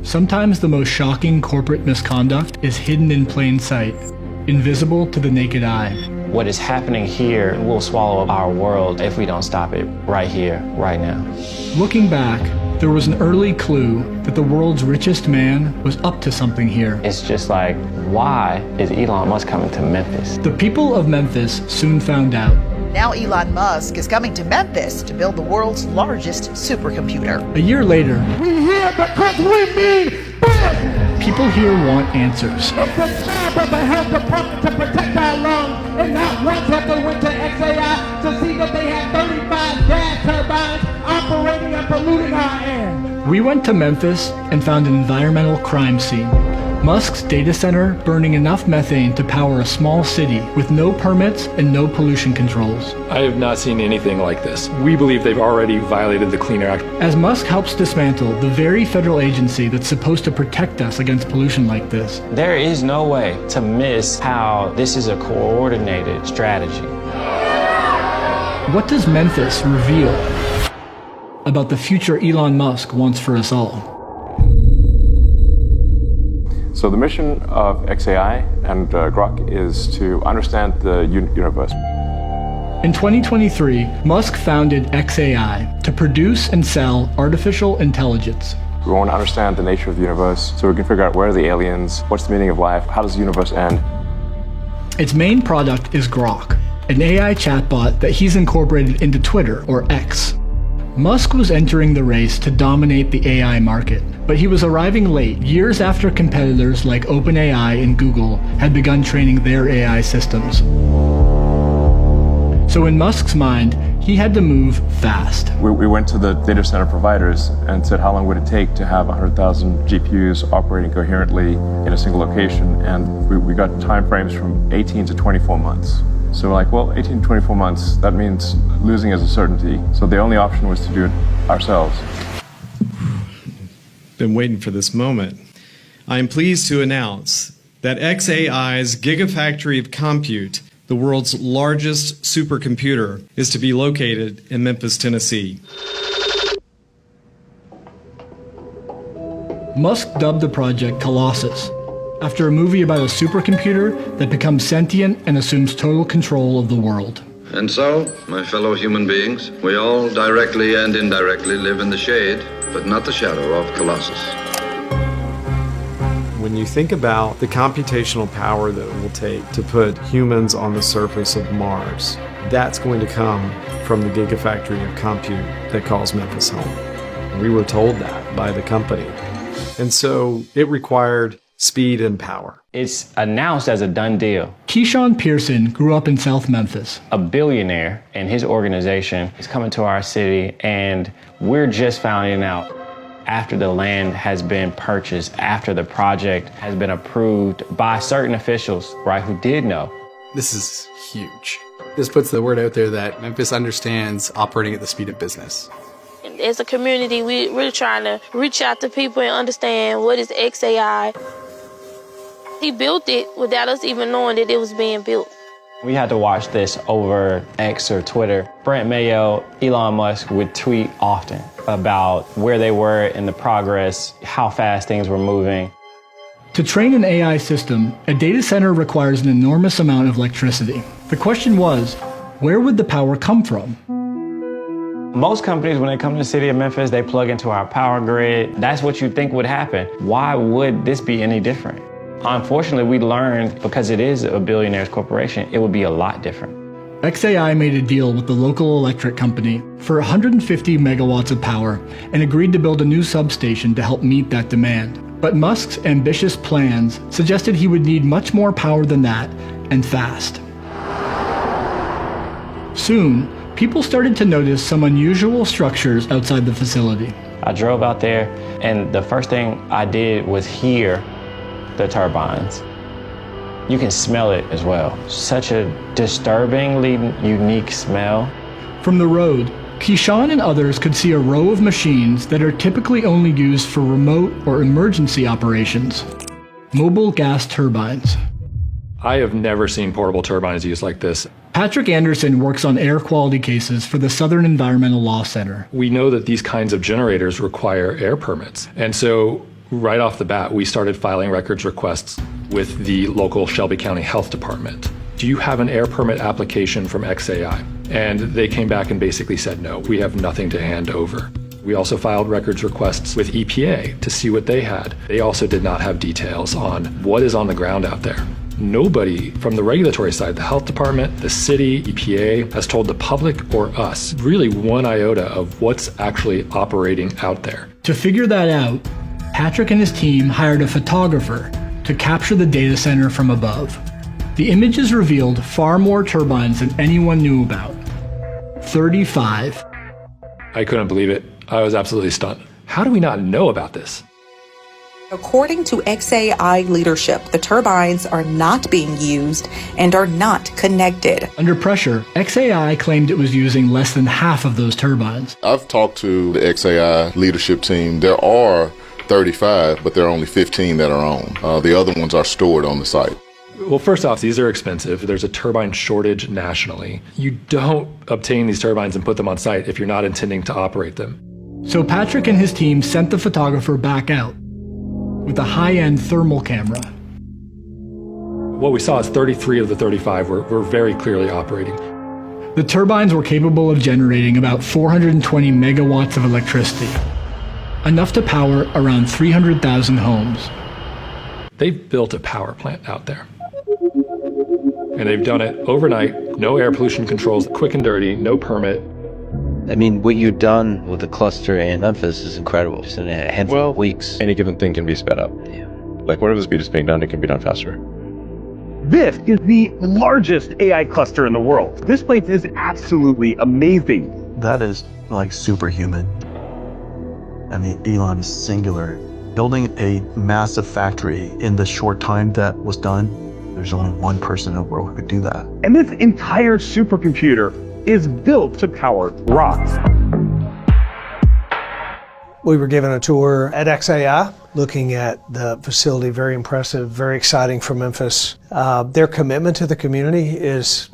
Sometimes the most shocking corporate misconduct is hidden in plain sight, invisible to the naked eye. What is happening here will swallow up our world if we don't stop it right here, right now. Looking back, there was an early clue that the world's richest man was up to something here. It's just like, why is Elon Musk coming to Memphis? The people of Memphis soon found out. Now Elon Musk is coming to Memphis to build the world's largest supercomputer. A year later, We here because we need business. people here want answers. It's the job of the health department to protect our lungs, and not once have they went to XAI to see that they had 35 gas turbines operating and polluting our air. We went to Memphis and found an environmental crime scene. Musk's data center burning enough methane to power a small city with no permits and no pollution controls. I have not seen anything like this. We believe they've already violated the Clean Air Act. As Musk helps dismantle the very federal agency that's supposed to protect us against pollution like this, There is no way to miss how this is a coordinated strategy. what does Memphis reveal about the future Elon Musk wants for us all? So the mission of XAI and Grok is to understand the universe. In 2023, Musk founded XAI to produce and sell artificial intelligence. We want to understand the nature of the universe so we can figure out where are the aliens, what's the meaning of life, how does the universe end. Its main product is Grok, an AI chatbot that he's incorporated into Twitter, or X. Musk was entering the race to dominate the AI market, but he was arriving late, years after competitors like OpenAI and Google had begun training their AI systems. So in Musk's mind, he had to move fast. We went to the data center providers and said how long would it take to have 100,000 GPUs operating coherently in a single location, and we got timeframes from 18 to 24 months. So we're like, well, 18 to 24 months, that means losing is a certainty. So the only option was to do it ourselves. Been waiting for this moment. I am pleased to announce that XAI's Gigafactory of Compute, the world's largest supercomputer, is to be located in Memphis, Tennessee. Musk dubbed the project Colossus, after a movie about a supercomputer that becomes sentient and assumes total control of the world. And so, my fellow human beings, we all directly and indirectly live in the shade, but not the shadow of Colossus. When you think about the computational power that it will take to put humans on the surface of Mars, that's going to come from the Gigafactory of Compute that calls Memphis home. We were told that by the company. And so it required speed and power. It's announced as a done deal. Keyshawn Pearson grew up in South Memphis. A billionaire and his organization is coming to our city, and we're just finding out after the land has been purchased, after the project has been approved by certain officials, right, who did know. This is huge. This puts the word out there that Memphis understands operating at the speed of business. As a community, we're trying to reach out to people and understand what is XAI. He built it without us even knowing that it was being built. We had to watch this over X or Twitter. Brent Mayo, Elon Musk would tweet often about where they were in the progress, how fast things were moving. To train an AI system, a data center requires an enormous amount of electricity. The question was, where would the power come from? Most companies, when they come to the city of Memphis, they plug into our power grid. That's what you'd think would happen. Why would this be any different? Unfortunately, we learned because it is a billionaire's corporation, it would be a lot different. XAI made a deal with the local electric company for 150 megawatts of power and agreed to build a new substation to help meet that demand. But Musk's ambitious plans suggested he would need much more power than that, and fast. Soon, people started to notice some unusual structures outside the facility. I drove out there, and the first thing I did was hear the turbines. You can smell it as well. Such a disturbingly unique smell. From the road, Keyshawn and others could see a row of machines that are typically only used for remote or emergency operations. Mobile gas turbines. I have never seen portable turbines used like this. Patrick Anderson works on air quality cases for the Southern Environmental Law Center. We know that these kinds of generators require air permits. And so Right off the bat, we started filing records requests with the local Shelby County Health Department. Do you have an air permit application from XAI? And they came back and basically said, no, we have nothing to hand over. We also filed records requests with EPA to see what they had. They also did not have details on what is on the ground out there. Nobody from the regulatory side, the health department, the city, EPA, has told the public or us really one iota of what's actually operating out there. To figure that out, Patrick and his team hired a photographer to capture the data center from above. The images revealed far more turbines than anyone knew about. 35. I couldn't believe it. I was absolutely stunned. How do we not know about this? According to XAI leadership, the turbines are not being used and are not connected. Under pressure, XAI claimed it was using less than half of those turbines. I've talked to the XAI leadership team. There are 35, but there are only 15 that are on. The other ones are stored on the site. Well, first off, these are expensive. There's a turbine shortage nationally. You don't obtain these turbines and put them on site if you're not intending to operate them. So Patrick and his team sent the photographer back out with a high-end thermal camera. What we saw is 33 of the 35 were very clearly operating. The turbines were capable of generating about 420 megawatts of electricity, enough to power around 300,000 homes. They've built a power plant out there. And they've done it overnight, no air pollution controls, quick and dirty, no permit. I mean, what you've done with the cluster in Memphis is incredible. Just in a handful of weeks. Any given thing can be sped up. Yeah. Like whatever the speed is being done, it can be done faster. This is the largest AI cluster in the world. This place is absolutely amazing. That is like superhuman. I mean, Elon is singular. Building a massive factory in the short time that was done, there's only one person in the world who could do that. And this entire supercomputer is built to power rocks. We were given a tour at XAI, looking at the facility, very impressive, very exciting for Memphis. Their commitment to the community is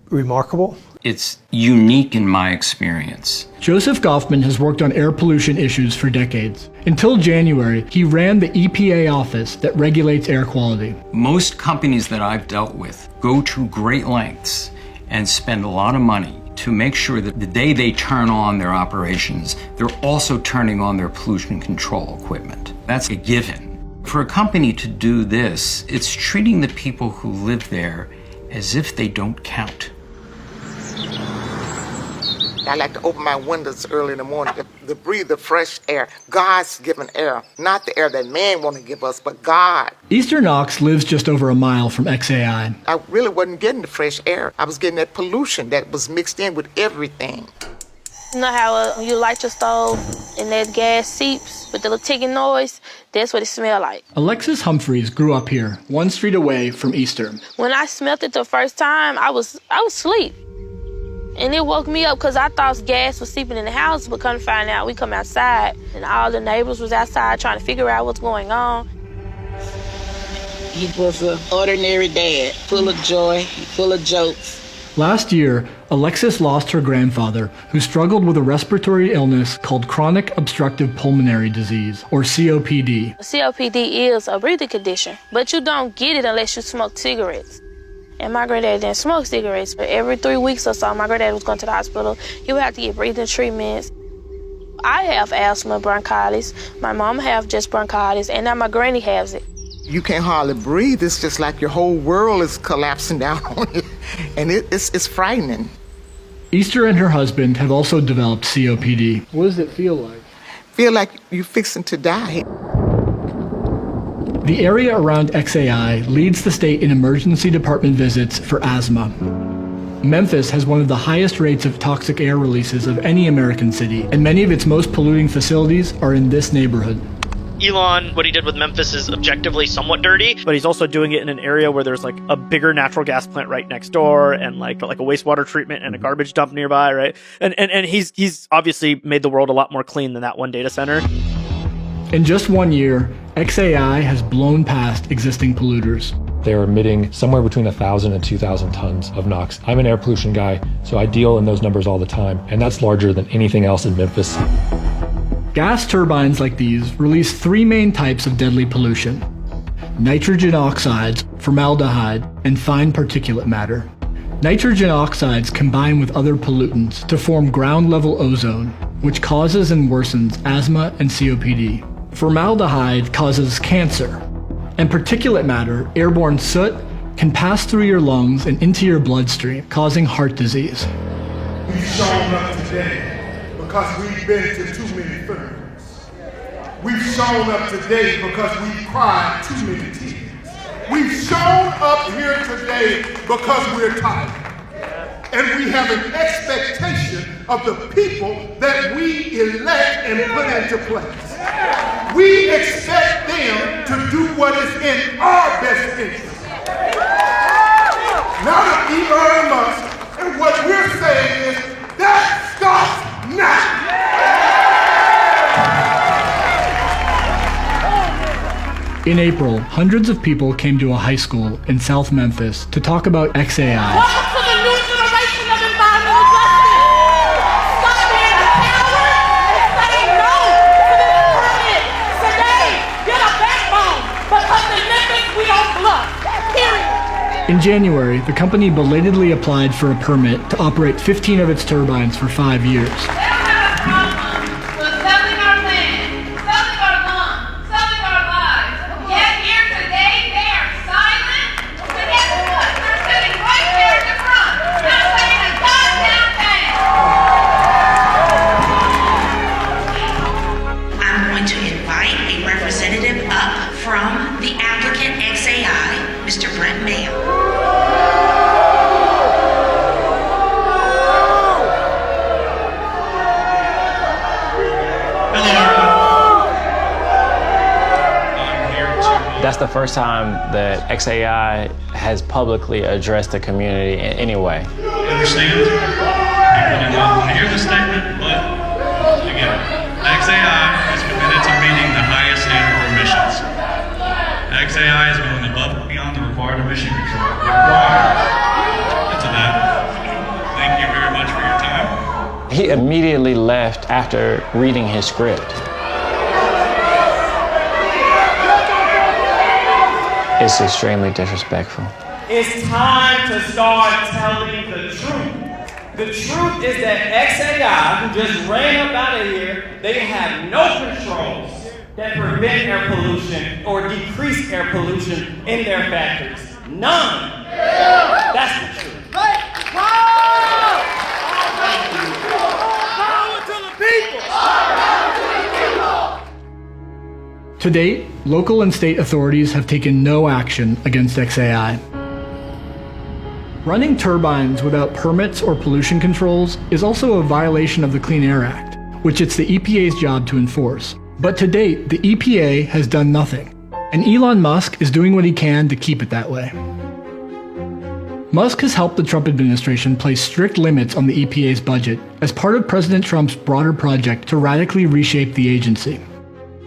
remarkable. It's unique in my experience. Joseph Goffman has worked on air pollution issues for decades. Until January, he ran the EPA office that regulates air quality. Most companies that I've dealt with go to great lengths and spend a lot of money to make sure that the day they turn on their operations, they're also turning on their pollution control equipment. That's a given. For a company to do this, it's treating the people who live there as if they don't count. I like to open my windows early in the morning to breathe the fresh air, God's given air, not the air that man want to give us, but God. Easter Knox lives just over a mile from XAI. I really wasn't getting the fresh air. I was getting that pollution that was mixed in with everything. You know how you light your stove and that gas seeps with the little ticking noise? That's what it smelled like. Alexis Humphreys grew up here, 1 street away from Easter. When I smelled it the first time, I was asleep. And it woke me up because I thought gas was seeping in the house, but come to find out, we come outside and all the neighbors was outside trying to figure out what's going on. He was an ordinary dad, full of joy, full of jokes. Last year, Alexis lost her grandfather, who struggled with a respiratory illness called chronic obstructive pulmonary disease, or COPD. COPD is a breathing condition, but you don't get it unless you smoke cigarettes. And my granddad didn't smoke cigarettes, but every 3 weeks or so, my granddad was going to the hospital. He would have to get breathing treatments. I have asthma, bronchitis. My mom have just bronchitis, and now my granny has it. You can't hardly breathe. It's just like your whole world is collapsing down on you, and it's frightening. Easter and her husband have also developed COPD. What does it feel like? Feel like you're fixing to die. The area around XAI leads the state in emergency department visits for asthma. Memphis has one of the highest rates of toxic air releases of any American city, and many of its most polluting facilities are in this neighborhood. Elon, what he did with Memphis is objectively somewhat dirty, but he's also doing it in an area where there's like a bigger natural gas plant right next door and like a wastewater treatment and a garbage dump nearby, right? And he's obviously made the world a lot more clean than that one data center. In just 1 year, XAI has blown past existing polluters. They're emitting somewhere between 1,000 and 2,000 tons of NOx. I'm an air pollution guy, so I deal in those numbers all the time, and that's larger than anything else in Memphis. Gas turbines like these release three main types of deadly pollution: nitrogen oxides, formaldehyde, and fine particulate matter. Nitrogen oxides combine with other pollutants to form ground-level ozone, which causes and worsens asthma and COPD. Formaldehyde causes cancer, and particulate matter, airborne soot, can pass through your lungs and into your bloodstream, causing heart disease. We've shown up today because we've been to too many funerals. We've shown up today because we've cried too many tears. We've shown up here today because we're tired. And we have an expectation of the people that we elect and put into place. We expect them to do what is in our best interest. Not of Elon Musk. And what we're saying is that stops now. In April, hundreds of people came to a high school in South Memphis to talk about XAI. Welcome to the new generation of environmental justice. Stop being a coward and say no to this permit. Today, get a backbone because in Memphis we don't bluff. Period. In January, the company belatedly applied for a permit to operate 15 of its turbines for 5 years. That's the first time that XAI has publicly addressed the community in any way. I understand people did not want to hear the statement, but again, XAI is committed to meeting the highest standard of emissions. XAI is going above and beyond the required emission control required. And to that, thank you very much for your time. He immediately left after reading his script. It's extremely disrespectful. It's time to start telling the truth. The truth is that XAI, who just ran up out of here, they have no controls that prevent air pollution or decrease air pollution in their factories. None. That's the truth. Power to the people! To date, local and state authorities have taken no action against XAI. Running turbines without permits or pollution controls is also a violation of the Clean Air Act, which it's the EPA's job to enforce. But to date, the EPA has done nothing, and Elon Musk is doing what he can to keep it that way. Musk has helped the Trump administration place strict limits on the EPA's budget as part of President Trump's broader project to radically reshape the agency.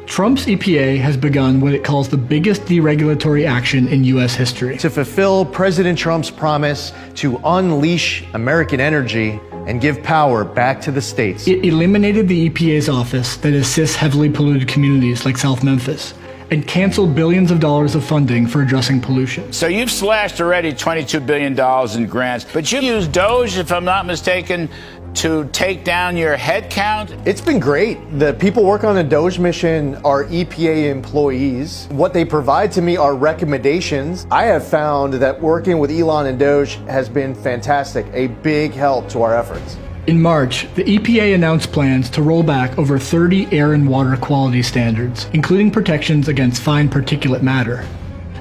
Trump's EPA has begun what it calls the biggest deregulatory action in U.S. history. To fulfill President Trump's promise to unleash American energy and give power back to the states. It eliminated the EPA's office that assists heavily polluted communities like South Memphis and canceled billions of dollars of funding for addressing pollution. So you've slashed already $22 billion in grants, but you used Doge, if I'm not mistaken, to take down your head count? It's been great. The people working on the Doge mission are EPA employees. What they provide to me are recommendations. I have found that working with Elon and Doge has been fantastic, a big help to our efforts. In March, the EPA announced plans to roll back over 30 air and water quality standards, including protections against fine particulate matter.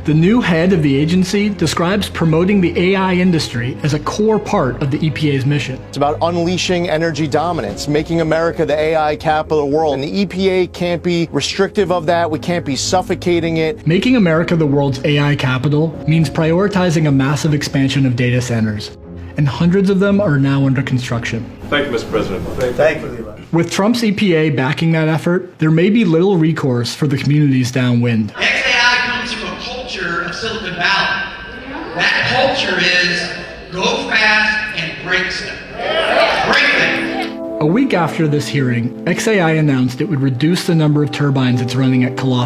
The new head of the agency describes promoting the AI industry as a core part of the EPA's mission. It's about unleashing energy dominance, making America the AI capital of the world. And the EPA can't be restrictive of that. We can't be suffocating it. Making America the world's AI capital means prioritizing a massive expansion of data centers, and hundreds of them are now under construction. Thank you, Mr. President. Thank you, Levi. With Trump's EPA backing that effort, there may be little recourse for the communities downwind. XAI comes from a culture of Silicon Valley. That culture is go fast and break stuff. Break things. A week after this hearing, XAI announced it would reduce the number of turbines it's running at Colossus